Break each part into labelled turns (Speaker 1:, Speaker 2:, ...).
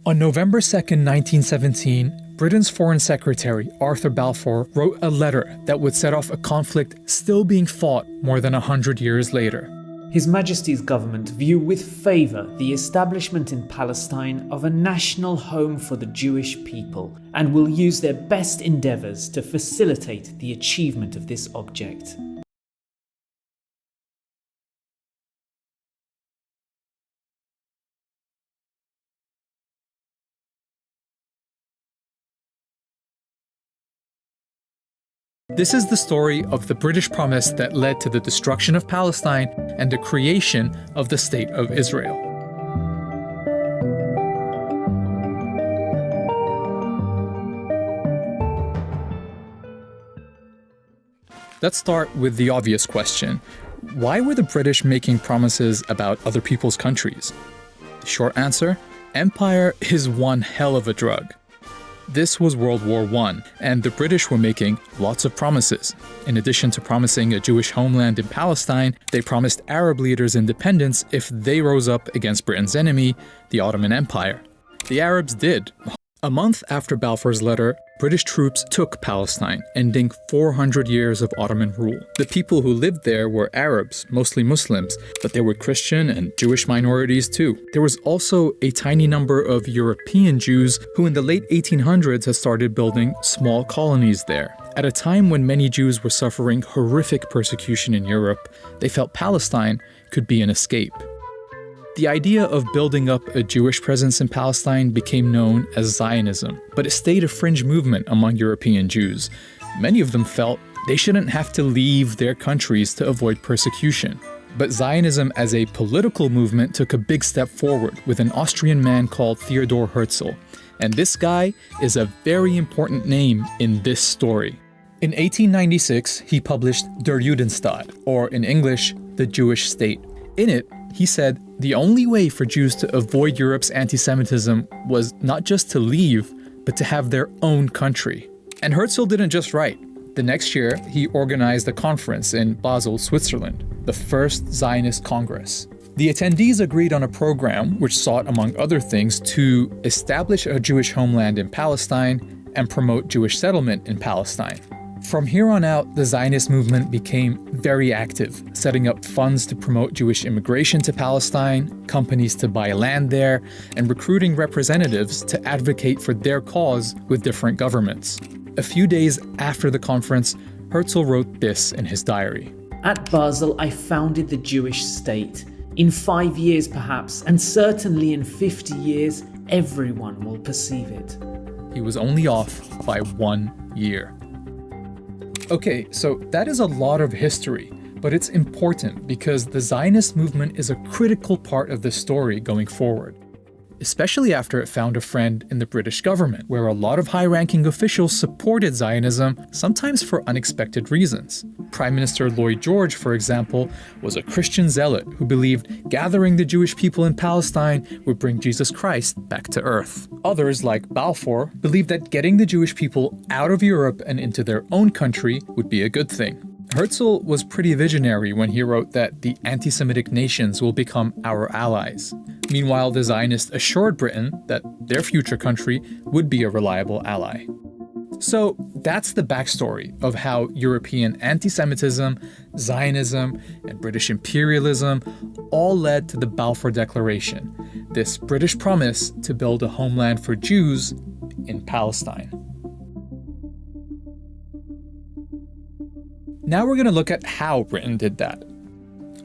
Speaker 1: On November 2nd, 1917, Britain's Foreign Secretary, Arthur Balfour, wrote a letter that would set off a conflict still being fought more than 100 years later.
Speaker 2: His Majesty's government view with favour the establishment in Palestine of a national home for the Jewish people and will use their best endeavours to facilitate the achievement of this object.
Speaker 1: This is the story of the British promise that led to the destruction of Palestine and the creation of the State of Israel. Let's start with the obvious question. Why were the British making promises about other people's countries? The short answer: empire is one hell of a drug. This was World War I, and the British were making lots of promises. In addition to promising a Jewish homeland in Palestine, they promised Arab leaders independence if they rose up against Britain's enemy, the Ottoman Empire. The Arabs did. A month after Balfour's letter, British troops took Palestine, ending 400 years of Ottoman rule. The people who lived there were Arabs, mostly Muslims, but there were Christian and Jewish minorities too. There was also a tiny number of European Jews who in the late 1800s had started building small colonies there. At a time when many Jews were suffering horrific persecution in Europe, they felt Palestine could be an escape. The idea of building up a Jewish presence in Palestine became known as Zionism, but it stayed a fringe movement among European Jews. Many of them felt they shouldn't have to leave their countries to avoid persecution. But Zionism as a political movement took a big step forward with an Austrian man called Theodor Herzl. And this guy is a very important name in this story. In 1896, he published Der Judenstaat, or in English, the Jewish State. In it, he said the only way for Jews to avoid Europe's anti-Semitism was not just to leave, but to have their own country. And Herzl didn't just write. The next year, he organized a conference in Basel, Switzerland, the first Zionist Congress. The attendees agreed on a program which sought, among other things, to establish a Jewish homeland in Palestine and promote Jewish settlement in Palestine. From here on out, the Zionist movement became very active, setting up funds to promote Jewish immigration to Palestine, companies to buy land there, and recruiting representatives to advocate for their cause with different governments. A few days after the conference, Herzl wrote this in his diary.
Speaker 2: At Basel, I founded the Jewish state. In 5 years perhaps, and certainly in 50 years, everyone will perceive it.
Speaker 1: He was only off by 1 year. Okay, so that is a lot of history, but it's important because the Zionist movement is a critical part of the story going forward, especially after it found a friend in the British government, where a lot of high-ranking officials supported Zionism, sometimes for unexpected reasons. Prime Minister Lloyd George, for example, was a Christian zealot who believed gathering the Jewish people in Palestine would bring Jesus Christ back to earth. Others, like Balfour, believed that getting the Jewish people out of Europe and into their own country would be a good thing. Herzl was pretty visionary when he wrote that the anti-Semitic nations will become our allies. Meanwhile, the Zionists assured Britain that their future country would be a reliable ally. So that's the backstory of how European anti-Semitism, Zionism, and British imperialism all led to the Balfour Declaration, this British promise to build a homeland for Jews in Palestine. Now we're going to look at how Britain did that.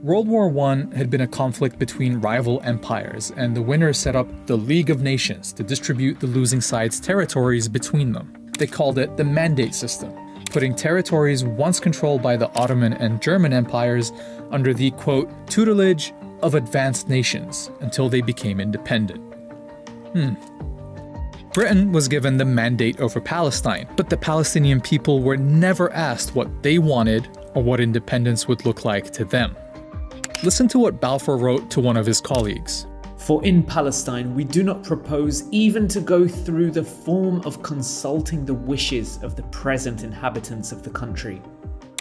Speaker 1: World War I had been a conflict between rival empires, and the winners set up the League of Nations to distribute the losing side's territories between them. They called it the Mandate System, putting territories once controlled by the Ottoman and German empires under the, quote, tutelage of advanced nations until they became independent. Britain was given the mandate over Palestine, but the Palestinian people were never asked what they wanted or what independence would look like to them. Listen to what Balfour wrote to one of his colleagues.
Speaker 2: For in Palestine we do not propose even to go through the form of consulting the wishes of the present inhabitants of the country.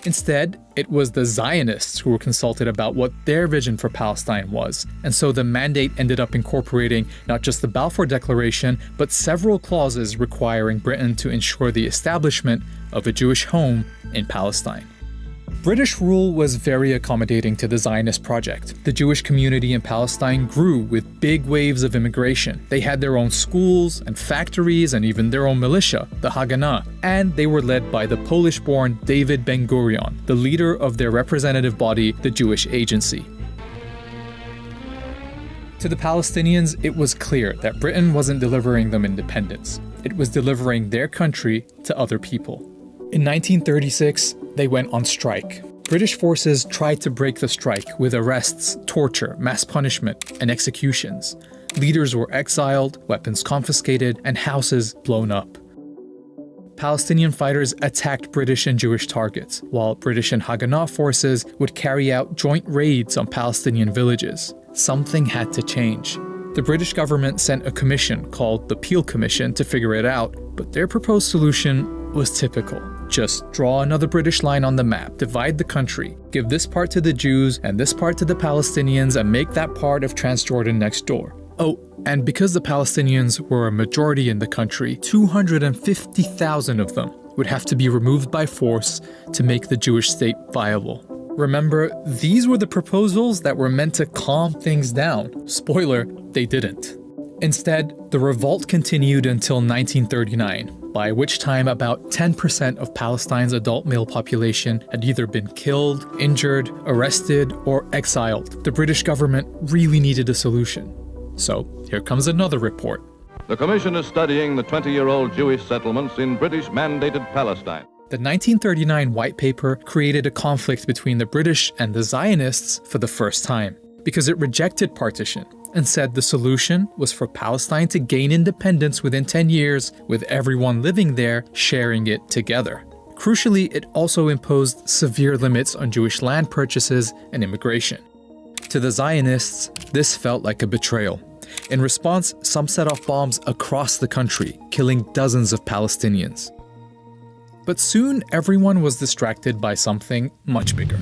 Speaker 1: Instead, it was the Zionists who were consulted about what their vision for Palestine was, and so the mandate ended up incorporating not just the Balfour Declaration, but several clauses requiring Britain to ensure the establishment of a Jewish home in Palestine. British rule was very accommodating to the Zionist project. The Jewish community in Palestine grew with big waves of immigration. They had their own schools and factories and even their own militia, the Haganah, and they were led by the Polish-born David Ben-Gurion, the leader of their representative body, the Jewish Agency. To the Palestinians, it was clear that Britain wasn't delivering them independence. It was delivering their country to other people. In 1936, they went on strike. British forces tried to break the strike with arrests, torture, mass punishment, and executions. Leaders were exiled, weapons confiscated, and houses blown up. Palestinian fighters attacked British and Jewish targets, while British and Haganah forces would carry out joint raids on Palestinian villages. Something had to change. The British government sent a commission called the Peel Commission to figure it out, but their proposed solution was typical. Just draw another British line on the map, divide the country, give this part to the Jews and this part to the Palestinians, and make that part of Transjordan next door. Oh, and because the Palestinians were a majority in the country, 250,000 of them would have to be removed by force to make the Jewish state viable. Remember, these were the proposals that were meant to calm things down. Spoiler, they didn't. Instead, the revolt continued until 1939. By which time about 10% of Palestine's adult male population had either been killed, injured, arrested, or exiled. The British government really needed a solution. So here comes another report.
Speaker 3: The Commission is studying the 20-year-old Jewish settlements in British-mandated Palestine.
Speaker 1: The 1939 White Paper created a conflict between the British and the Zionists for the first time, because it rejected partition and said the solution was for Palestine to gain independence within 10 years, with everyone living there sharing it together. Crucially, it also imposed severe limits on Jewish land purchases and immigration. To the Zionists, this felt like a betrayal. In response, some set off bombs across the country, killing dozens of Palestinians. But soon, everyone was distracted by something much bigger.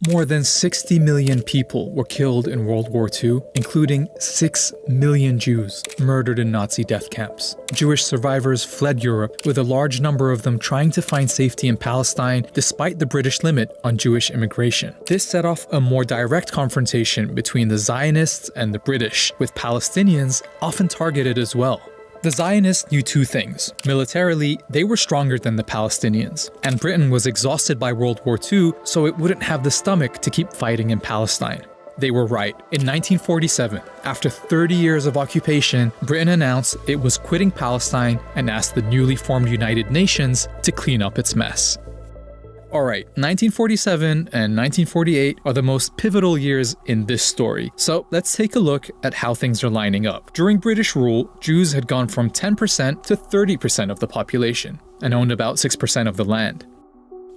Speaker 1: More than 60 million people were killed in World War II, including 6 million Jews murdered in Nazi death camps. Jewish survivors fled Europe, with a large number of them trying to find safety in Palestine despite the British limit on Jewish immigration. This set off a more direct confrontation between the Zionists and the British, with Palestinians often targeted as well. The Zionists knew two things. Militarily, they were stronger than the Palestinians, and Britain was exhausted by World War II, so it wouldn't have the stomach to keep fighting in Palestine. They were right. In 1947, after 30 years of occupation, Britain announced it was quitting Palestine and asked the newly formed United Nations to clean up its mess. Alright, 1947 and 1948 are the most pivotal years in this story, so let's take a look at how things are lining up. During British rule, Jews had gone from 10% to 30% of the population, and owned about 6% of the land.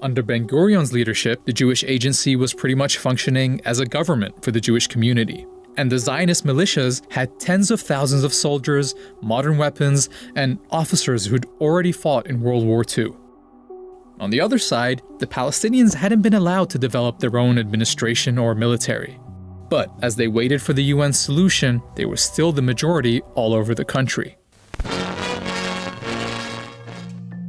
Speaker 1: Under Ben-Gurion's leadership, the Jewish Agency was pretty much functioning as a government for the Jewish community. And the Zionist militias had tens of thousands of soldiers, modern weapons, and officers who'd already fought in World War II. On the other side, the Palestinians hadn't been allowed to develop their own administration or military. But as they waited for the UN's solution, they were still the majority all over the country.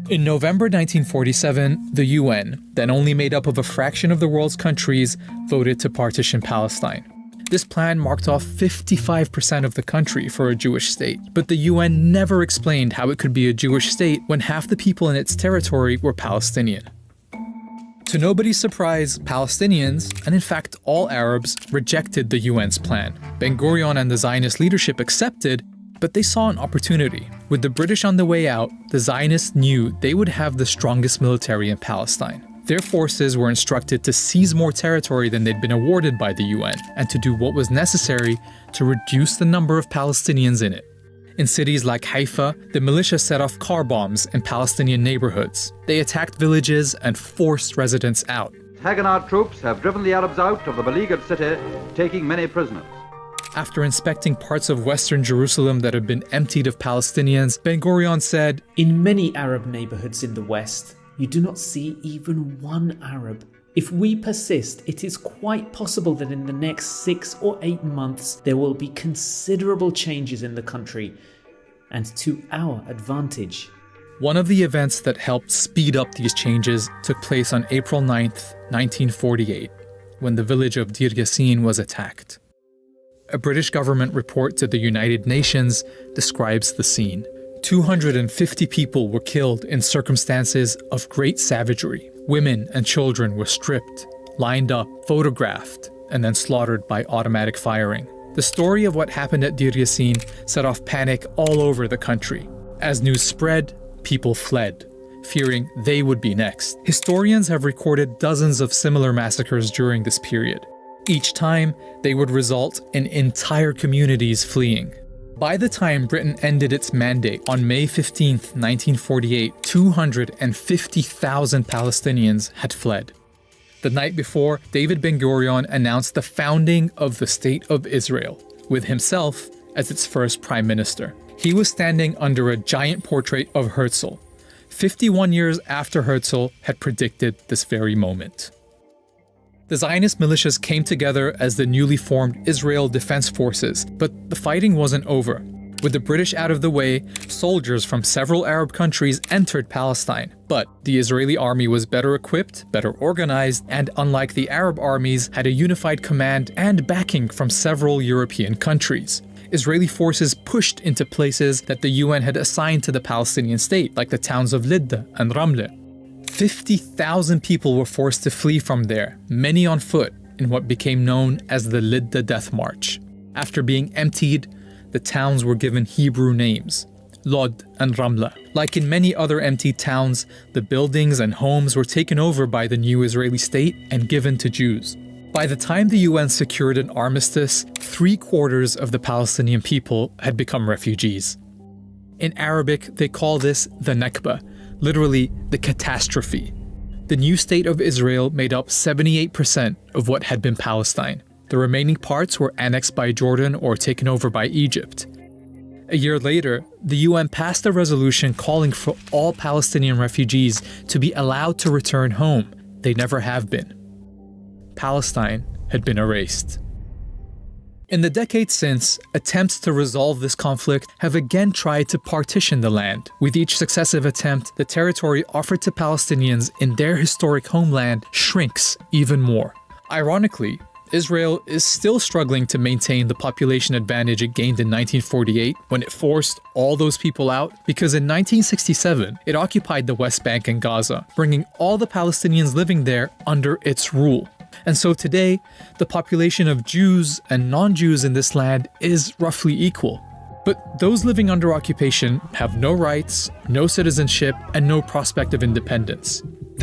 Speaker 1: In November 1947, the UN, then only made up of a fraction of the world's countries, voted to partition Palestine. This plan marked off 55% of the country for a Jewish state, but the UN never explained how it could be a Jewish state when half the people in its territory were Palestinian. To nobody's surprise, Palestinians, and in fact all Arabs, rejected the UN's plan. Ben-Gurion and the Zionist leadership accepted, but they saw an opportunity. With the British on the way out, the Zionists knew they would have the strongest military in Palestine. Their forces were instructed to seize more territory than they'd been awarded by the UN, and to do what was necessary to reduce the number of Palestinians in it. In cities like Haifa, the militia set off car bombs in Palestinian neighborhoods. They attacked villages and forced residents out.
Speaker 4: Haganah troops have driven the Arabs out of the beleaguered city, taking many prisoners.
Speaker 1: After inspecting parts of Western Jerusalem that had been emptied of Palestinians, Ben-Gurion said,
Speaker 2: "In many Arab neighborhoods in the West, you do not see even one Arab. If we persist, it is quite possible that in the next 6 or 8 months there will be considerable changes in the country, and to our advantage."
Speaker 1: One of the events that helped speed up these changes took place on April 9th, 1948, when the village of Deir Yassin was attacked. A British government report to the United Nations describes the scene. 250 people were killed in circumstances of great savagery. Women and children were stripped, lined up, photographed, and then slaughtered by automatic firing. The story of what happened at Deir Yassin set off panic all over the country. As news spread, people fled, fearing they would be next. Historians have recorded dozens of similar massacres during this period. Each time, they would result in entire communities fleeing. By the time Britain ended its mandate on May 15, 1948, 250,000 Palestinians had fled. The night before, David Ben-Gurion announced the founding of the State of Israel, with himself as its first prime minister. He was standing under a giant portrait of Herzl, 51 years after Herzl had predicted this very moment. The Zionist militias came together as the newly formed Israel Defense Forces, but the fighting wasn't over. With the British out of the way, soldiers from several Arab countries entered Palestine. But the Israeli army was better equipped, better organized, and unlike the Arab armies, had a unified command and backing from several European countries. Israeli forces pushed into places that the UN had assigned to the Palestinian state, like the towns of Lidda and Ramle. 50,000 people were forced to flee from there, many on foot, in what became known as the Lidda Death March. After being emptied, the towns were given Hebrew names, Lod and Ramla. Like in many other emptied towns, the buildings and homes were taken over by the new Israeli state and given to Jews. By the time the UN secured an armistice, 3/4 of the Palestinian people had become refugees. In Arabic, they call this the Nakba, literally the catastrophe. The new state of Israel made up 78% of what had been Palestine. The remaining parts were annexed by Jordan or taken over by Egypt. A year later, the UN passed a resolution calling for all Palestinian refugees to be allowed to return home. They never have been. Palestine had been erased. In the decades since, attempts to resolve this conflict have again tried to partition the land. With each successive attempt, the territory offered to Palestinians in their historic homeland shrinks even more. Ironically, Israel is still struggling to maintain the population advantage it gained in 1948 when it forced all those people out, because in 1967, it occupied the West Bank and Gaza, bringing all the Palestinians living there under its rule. And so today, the population of Jews and non-Jews in this land is roughly equal. But those living under occupation have no rights, no citizenship, and no prospect of independence.